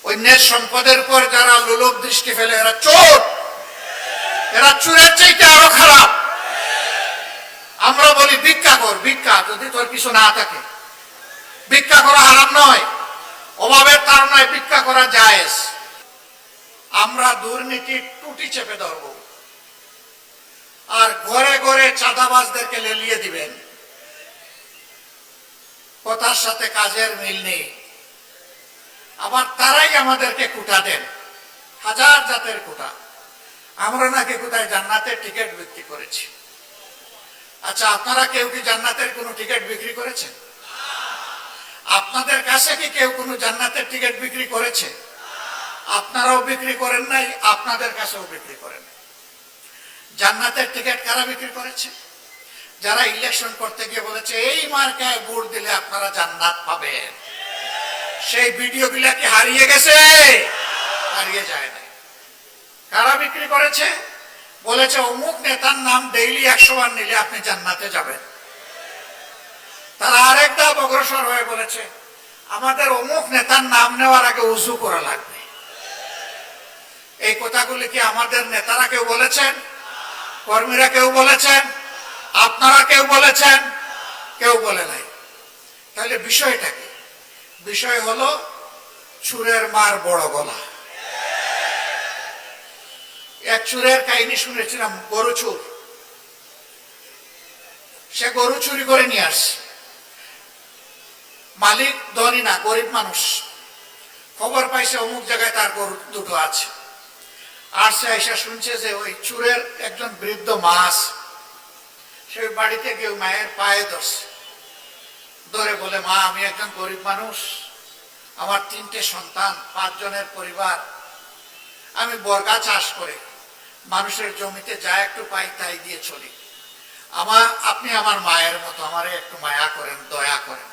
অন্যের সম্পদের উপর যারা লোলুপ দৃষ্টি ফেলে এরা চোর, এরা চোরের চাইতে আরো খারাপ। আমরা বলি ভিক্ষা কর, ভিক্ষা যদি তোর কিছু না থাকে। ভিক্ষা করা হারাম নয়, অভাবের তাড়নায় ভিক্ষা করা জায়েজ। আমরা দুর্নীতির টুটি চেপে ধরব আর ঘরে ঘরে চাঁদাবাজদেরকে লেলিয়ে দিবেন। কথার সাথে কাজের মিল নেই। আবার তারাই আমাদেরকে কুটা দেন, হাজার জাতের কুটা। আমরা নাকি কোথায় জান্নাতের টিকিট বিক্রি করেছি। আচ্ছা, আপনারা কেউ কি জান্নাতের কোনো টিকিট বিক্রি করেছেন? আপনাদের কাছে কি কেউ কোনো জান্নাতের টিকিট বিক্রি করেছে? আপনারাও বিক্রি করেন নাই, আপনাদের কাছেও বিক্রি করেন নাই। জান্নাতের টিকিট কারা বিক্রি করেছে? যারা ইলেকশন করতে গিয়ে বলেছে এই মার্কায় ভোট দিলে আপনারা জান্নাত পাবেন। সেই ভিডিওগুলা কি হারিয়ে গেছে? হারিয়ে যায় না। কারা বিক্রি করেছে? বলেছে অমুক নেতার নাম ডেইলি 100 বার নিলে আপনি জান্নাতে যাবেন। তারা আরেক ধাপ অগ্রসর হয়ে বলেছে আমাদের অমুক নেতার নাম নেওয়ার আগে উযু করা লাগবে। এই কথাগুলি কি আমাদের নেতারা কেউ বলেছেন? কর্মীরা কেউ বলেছেন? আপনারা কেউ বলেছেন? কেউ বলে নাই। তাহলে বিষয়টা কি? বিষয় হলো চুরের মার বড় গলা। এক চুরের কাহিনী শুনেছিলাম, গরু চুর। সে গরু চুরি করে নিয়ে আসছে। মালিক ধনী না, গরিব মানুষ। খবর পাইছে অমুক জায়গায় তার গরু দুটো আছে। আর সে এসে শুনছে যে ওই চুরের একজন বৃদ্ধ মা আছে। সে বাড়িতে গিয়ে মায়ের পায়ে ধরছে, ধরে বলে মা আমি একজন গরিব মানুষ, আমার 3টে সন্তান, 5 জনের পরিবার। আমি বর্গা চাষ করে মানুষের জমিতে যা একটু পাই তাই দিয়ে চলি। আপনি আমার মায়ের মতো, আমারে একটু মায়া করেন, দয়া করেন।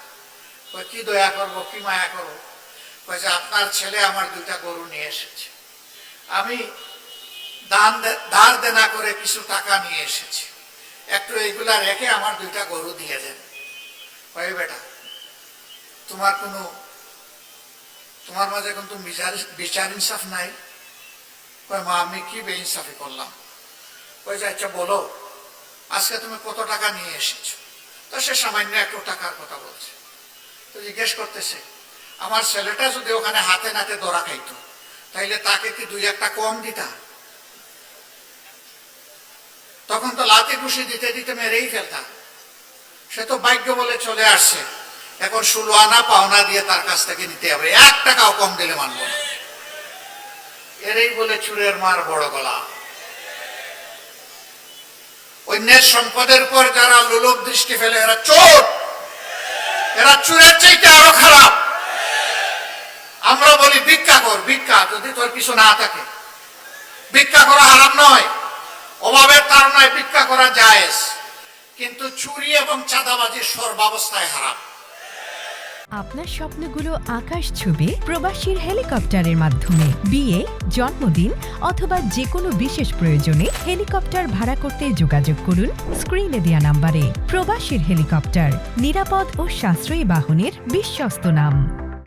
কি দয়া করবো, কি মায়া করবো? যে আপনার ছেলে আমার 2টা গরু নিয়ে এসেছে, আমি ধার দেনা করে কিছু টাকা নিয়ে এসেছি, একটু এইগুলা রেখে আমার 2টা গরু দিয়ে দেন। বেটা তোমার মাঝে কিন্তু বিচার ইনসাফ নাই। মা আমি কি বেইনসাফি করলাম? আচ্ছা বলো আজকে তুমি কত টাকা নিয়ে এসেছো? তো সে সামান্য একটু টাকার কথা বলছে। তো জিজ্ঞেস করতেছে আমার ছেলেটা যদি ওখানে হাতে নাতে ধরা খাইতো তাইলে তাকে কি 2-1টা কম দিতা? তখন তো লাথি ঘুষি দিতে দিতে মেরেই ফেলতাম। সে তো ভাগ্য বলে চলে আসছে, এখন 16 আনা পাওনা দিয়ে তার কাছ থেকে নিতে হবে, 1 টাকাও কম দিলে মানব না। এরই বলে চুরের মার বড় গলা। অন্যের সম্পদের উপর যারা লোলুপ দৃষ্টি ফেলে এরা চোর, এরা চোরের চাইতে আরো খারাপ। আমরা বলি ভিক্ষা কর, ভিক্ষা যদি তোর কিছু না থাকে। ভিক্ষা করা হারাম নয়, অভাবের তাড়নায় ভিক্ষা করা জায়েজ। কিন্তু চুরি এবং চাঁদাবাজি সর্বাবস্থায় হারাম। আপনার স্বপ্নগুলো আকাশ ছুবে প্রবাসীর হেলিকপ্টারের মাধ্যমে। বিয়ে, জন্মদিন অথবা যে কোনো বিশেষ প্রয়োজনে হেলিকপ্টার ভাড়া করতে যোগাযোগ করুন স্ক্রিনে দেয়া নাম্বারে। প্রবাসীর হেলিকপ্টার, নিরাপদ ও সাশ্রয়ী বাহনের বিশ্বস্ত নাম।